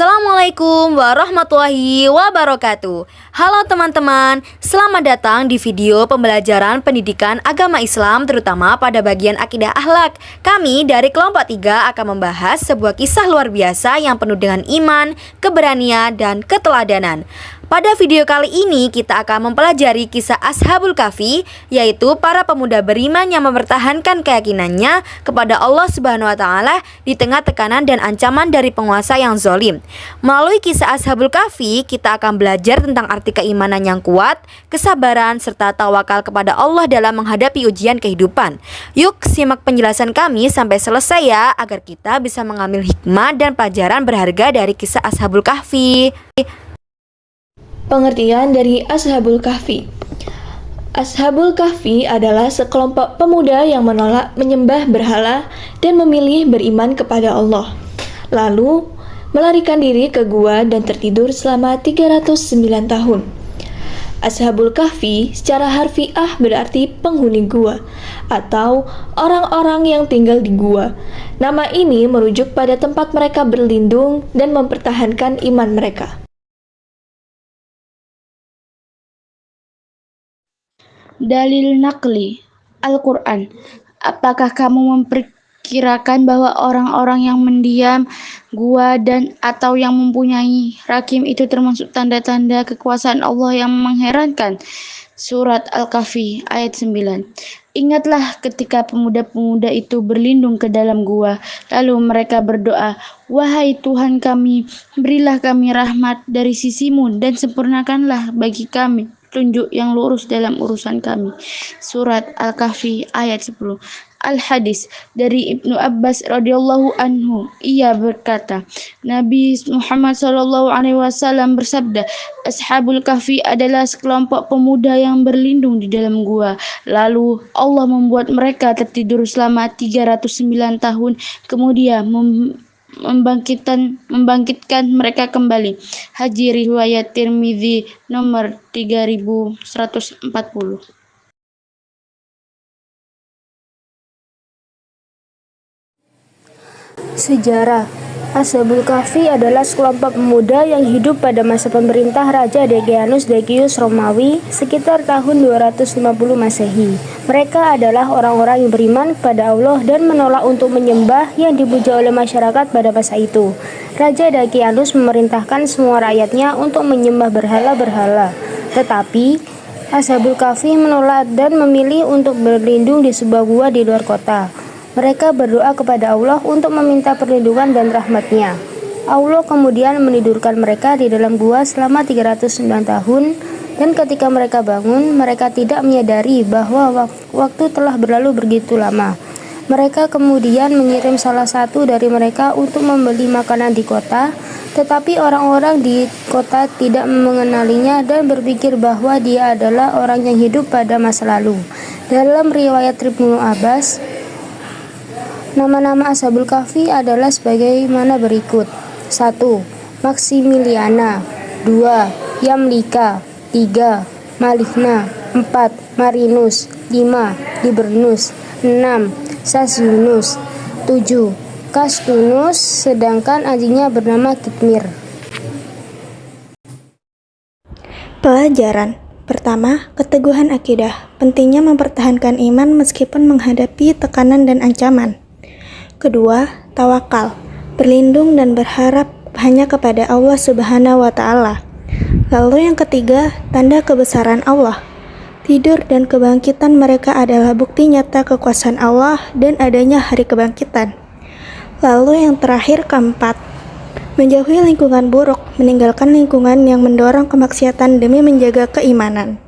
Assalamualaikum warahmatullahi wabarakatuh. Halo teman-teman, selamat datang di video pembelajaran pendidikan agama Islam terutama pada bagian akidah akhlak. Kami dari kelompok 3 akan membahas sebuah kisah luar biasa yang penuh dengan iman, keberanian, dan keteladanan. Pada video kali ini kita akan mempelajari kisah Ashabul Kahfi, yaitu para pemuda beriman yang mempertahankan keyakinannya kepada Allah Subhanahu wa taala di tengah tekanan dan ancaman dari penguasa yang zalim. Melalui kisah Ashabul Kahfi, kita akan belajar tentang arti keimanan yang kuat, kesabaran, serta tawakal kepada Allah dalam menghadapi ujian kehidupan. Yuk simak penjelasan kami sampai selesai ya, agar kita bisa mengambil hikmah dan pelajaran berharga dari kisah Ashabul Kahfi. Pengertian dari Ashabul Kahfi. Ashabul Kahfi adalah sekelompok pemuda yang menolak menyembah berhala dan memilih beriman kepada Allah. Lalu melarikan diri ke gua dan tertidur selama 309 tahun. Ashabul Kahfi secara harfiah berarti penghuni gua atau orang-orang yang tinggal di gua. Nama ini merujuk pada tempat mereka berlindung dan mempertahankan iman mereka. Dalil Naqli Al-Quran. Apakah kamu memperkirakan bahwa orang-orang yang mendiam gua dan atau yang mempunyai rakim itu termasuk tanda-tanda kekuasaan Allah yang mengherankan? Surat Al-Kahfi ayat 9. Ingatlah ketika pemuda-pemuda itu berlindung ke dalam gua, lalu mereka berdoa, "Wahai Tuhan kami, berilah kami rahmat dari sisimu dan sempurnakanlah bagi kami petunjuk yang lurus dalam urusan kami." Surat Al-Kahfi ayat 10. Al-Hadis dari Ibnu Abbas radhiyallahu anhu, ia berkata, Nabi Muhammad SAW bersabda, Ashabul Kahfi adalah sekelompok pemuda yang berlindung di dalam gua. Lalu Allah membuat mereka tertidur selama 309 tahun, kemudian membangkitkan mereka kembali. Haji riwayat Tirmidzi nomor 3140. Sejarah. Ashabul Kahfi adalah sekelompok pemuda yang hidup pada masa pemerintah Raja Degianus Decius Romawi sekitar tahun 250 Masehi. Mereka adalah orang-orang yang beriman kepada Allah dan menolak untuk menyembah yang dipuja oleh masyarakat pada masa itu. Raja Decianus memerintahkan semua rakyatnya untuk menyembah berhala-berhala. Tetapi Ashabul Kahfi menolak dan memilih untuk berlindung di sebuah gua di luar kota. Mereka berdoa kepada Allah untuk meminta perlindungan dan rahmat-Nya. Allah kemudian menidurkan mereka di dalam gua selama 309 tahun, dan ketika mereka bangun, mereka tidak menyadari bahwa waktu telah berlalu begitu lama. Mereka kemudian mengirim salah satu dari mereka untuk membeli makanan di kota, tetapi orang-orang di kota tidak mengenalinya dan berpikir bahwa dia adalah orang yang hidup pada masa lalu. Dalam riwayat Ibnu Abbas, nama-nama Ashabul Kahfi adalah sebagaimana berikut. 1. Maximiliana. 2. Yamlika. 3. Malihna. 4. Marinus. 5. Libernus. 6. Sasiunus. 7. Kastunus, sedangkan anjingnya bernama Kitmir. Pelajaran pertama, keteguhan akidah. Pentingnya mempertahankan iman meskipun menghadapi tekanan dan ancaman. Kedua, tawakal, berlindung dan berharap hanya kepada Allah Subhanahu wa taala. Lalu yang ketiga, tanda kebesaran Allah. Tidur dan kebangkitan mereka adalah bukti nyata kekuasaan Allah dan adanya hari kebangkitan. Lalu yang terakhir, keempat, menjauhi lingkungan buruk, meninggalkan lingkungan yang mendorong kemaksiatan demi menjaga keimanan.